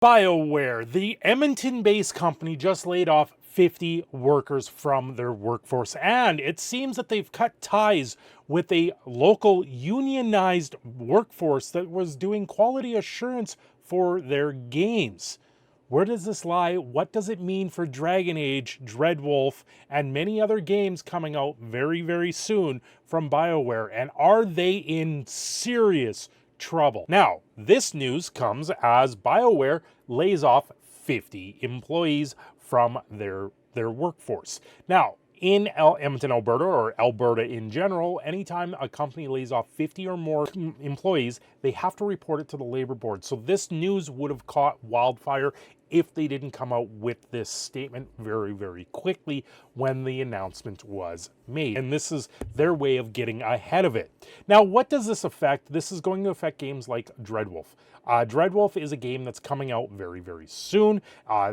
Bioware, the Edmonton-based company, just laid off 50 workers from their workforce, and it seems that they've cut ties with a local unionized workforce that was doing quality assurance for their games. Where does this lie? What does it mean for Dragon Age, Dreadwolf, and many other games coming out very, very soon from Bioware? And are they in serious trouble? Now, this news comes as Bioware lays off 50 employees from their workforce. Now, in Edmonton, Alberta, or Alberta in general, anytime a company lays off 50 or more employees, they have to report it to the labor board. So this news would have caught wildfire if they didn't come out with this statement very, very quickly when the announcement was made. And this is their way of getting ahead of it. Now, what does this affect? This is going to affect games like Dreadwolf. Dreadwolf is a game that's coming out very, very soon.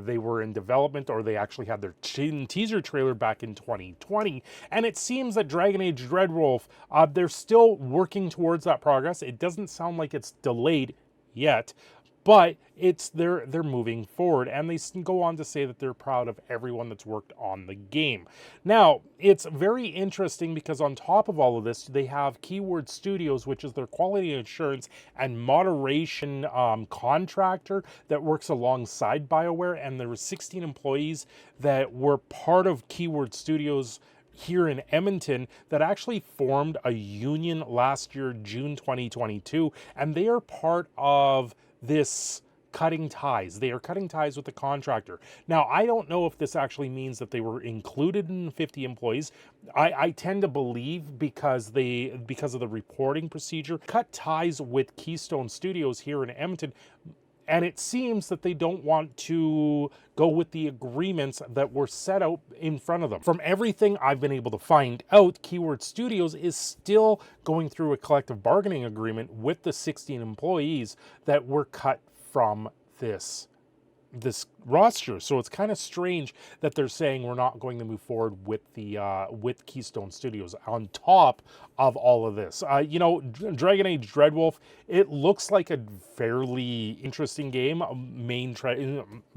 They were in development, or they actually had their teaser trailer back in 2020. And it seems that Dragon Age Dreadwolf, they're still working towards that progress. It doesn't sound like it's delayed yet, but they're moving forward, and they go on to say that they're proud of everyone that's worked on the game. Now, it's very interesting because on top of all of this, they have Keyword Studios, which is their quality assurance and moderation contractor that works alongside Bioware, and there were 16 employees that were part of Keyword Studios here in Edmonton that actually formed a union last year, June 2022, and they are part of this cutting ties. They are cutting ties with the contractor. Now, I don't know if this actually means that they were included in 50 employees. I tend to believe because of the reporting procedure, cut ties with Keystone Studios here in Edmonton. And it seems that they don't want to go with the agreements that were set out in front of them. From everything I've been able to find out, Keyword Studios is still going through a collective bargaining agreement with the 16 employees that were cut from this roster. So it's kind of strange that they're saying we're not going to move forward with with Keystone Studios on top of all of this. Dragon Age Dreadwolf, it looks like a fairly interesting game. Main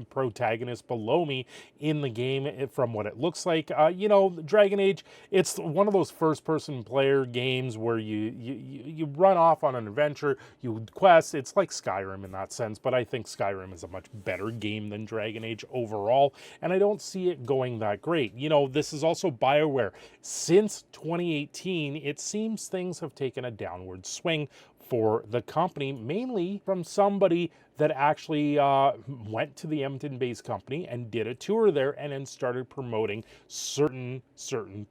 protagonist below me in the game, from what it looks like. Dragon Age, it's one of those first-person player games where you run off on an adventure, you quest. It's like Skyrim in that sense, but I think Skyrim is a much better game than Dragon Age overall, and I don't see it going that great. This is also Bioware. Since 2018, it seems things have taken a downward swing for the company, mainly from somebody that actually went to the Edmonton-based company and did a tour there and then started promoting certain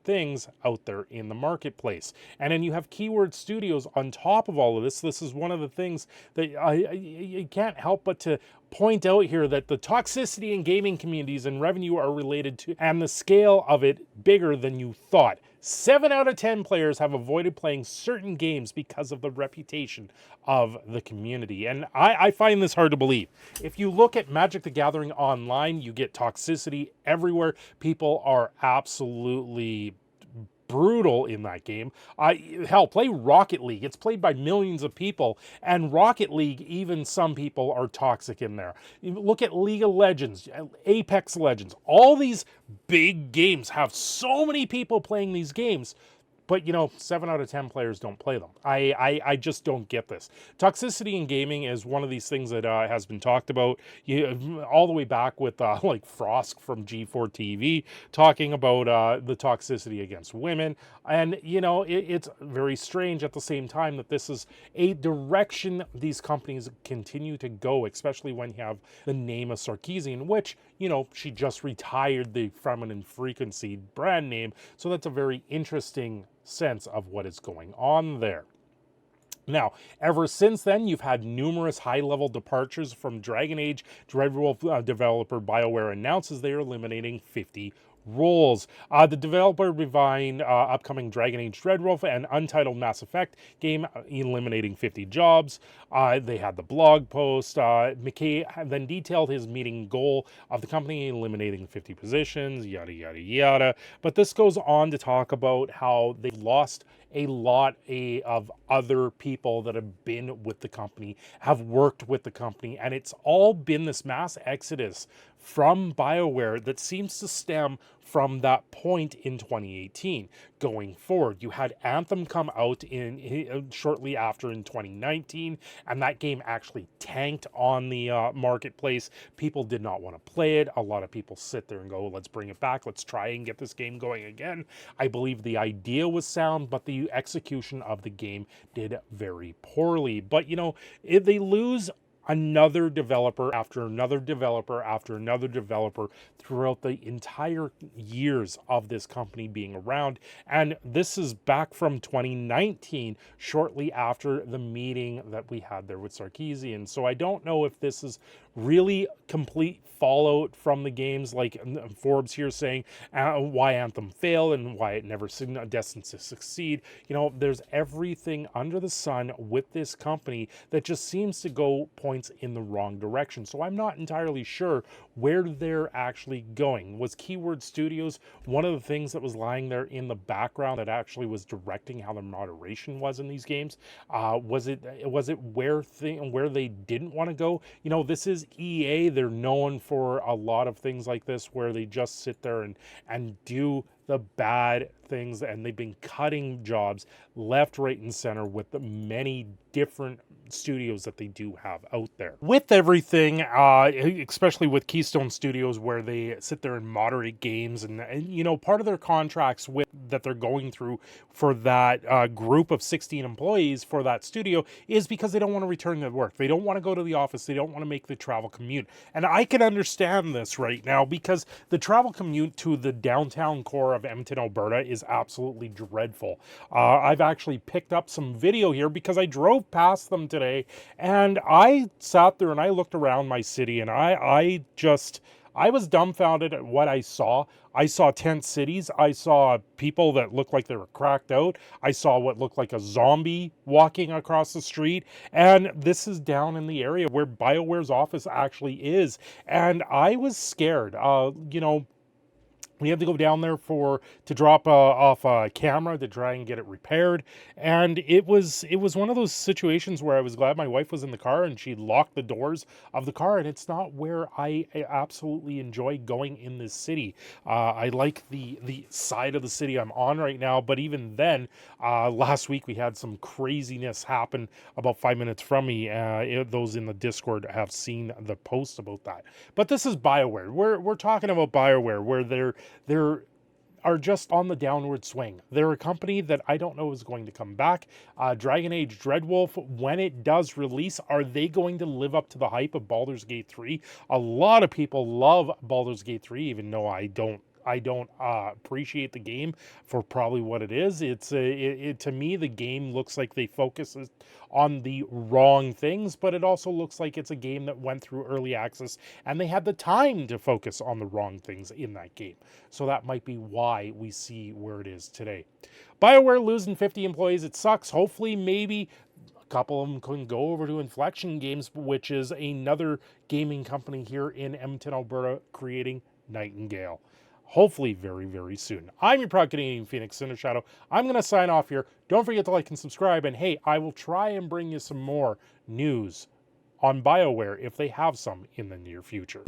things out there in the marketplace. And then you have Keyword Studios on top of all of this. This is one of the things that I can't help but to point out here, that the toxicity in gaming communities and revenue are related to, and the scale of it bigger than you thought. 7 out of 10 players have avoided playing certain games because of the reputation of the community. And I find this hard to believe. If you look at Magic the Gathering online, you get toxicity everywhere. People are absolutely brutal in that game. Hell, play Rocket League. It's played by millions of people, and Rocket League, even some people are toxic in there. You look at League of Legends, Apex Legends. All these big games have so many people playing these games, but 7 out of 10 players don't play them. I just don't get this. Toxicity in gaming is one of these things that has been talked about all the way back with like Frost from G4 TV talking about the toxicity against women. And it's very strange at the same time that this is a direction these companies continue to go, especially when you have the name of Sarkeesian, which she just retired the Feminine Frequency brand name. So that's a very interesting sense of what is going on there. Now, ever since then, you've had numerous high-level departures from Dragon Age. Dreadwolf developer Bioware announces they are eliminating 50 roles. The developer behind upcoming Dragon Age Dreadwolf and Untitled Mass Effect game, eliminating 50 jobs. They had the blog post. McKay then detailed his meeting goal of the company, eliminating 50 positions, yada, yada, yada. But this goes on to talk about how they've lost a lot of other people that have been with the company, have worked with the company, and it's all been this mass exodus from BioWare that seems to stem from that point in 2018 going forward. You had Anthem come out in shortly after in 2019, and that game actually tanked on the marketplace. People did not want to play it. A lot of people sit there and go, let's bring it back, let's try and get this game going again. I believe the idea was sound, but the execution of the game did very poorly. But you know, if they lose another developer after another developer after another developer throughout the entire years of this company being around. And this is back from 2019, shortly after the meeting that we had there with Sarkeesian. So I don't know if this is really complete fallout from the games, like Forbes here saying why Anthem failed and why it never destined to succeed. You know, there's everything under the sun with this company that just seems to go points in the wrong direction. So I'm not entirely sure where they're actually going. Was Keyword Studios one of the things that was lying there in the background that actually was directing how the moderation was in these games? Was it where they didn't want to go? You know, this is EA. They're known for a lot of things like this where they just sit there and do the bad things, and they've been cutting jobs left, right, and center with the many different studios that they do have out there. With everything, especially with Keystone Studios, where they sit there and moderate games, and you know, part of their contracts with that they're going through for that group of 16 employees for that studio is because they don't want to return to work. They don't want to go to the office. They don't want to make the travel commute. And I can understand this right now, because the travel commute to the downtown core of Edmonton, Alberta is absolutely dreadful. I've actually picked up some video here because I drove past them today, and I sat there and I looked around my city, and I was dumbfounded at what I saw. I saw tent cities. I saw people that looked like they were cracked out. I saw what looked like a zombie walking across the street. And this is down in the area where BioWare's office actually is. And I was scared. You know, we had to go down there to drop off a camera to try and get it repaired, and it was one of those situations where I was glad my wife was in the car and she locked the doors of the car. And it's not where I absolutely enjoy going in this city. I like the side of the city I'm on right now, but even then, last week we had some craziness happen about 5 minutes from me. Those in the Discord have seen the post about that. But this is BioWare. We're talking about BioWare, where they're are just on the downward swing. They're a company that I don't know is going to come back. Dragon Age Dreadwolf, when it does release, are they going to live up to the hype of Baldur's Gate 3? A lot of people love Baldur's Gate 3, even though I don't appreciate the game for probably what it is. To me, the game looks like they focus on the wrong things, but it also looks like it's a game that went through early access and they had the time to focus on the wrong things in that game. So that might be why we see where it is today. BioWare losing 50 employees, it sucks. Hopefully, maybe a couple of them can go over to Inflection Games, which is another gaming company here in Edmonton, Alberta, creating Nightingale. Hopefully very, very soon. I'm your proud Canadian Phoenix Cinder Shadow. I'm going to sign off here. Don't forget to like and subscribe. And hey, I will try and bring you some more news on BioWare if they have some in the near future.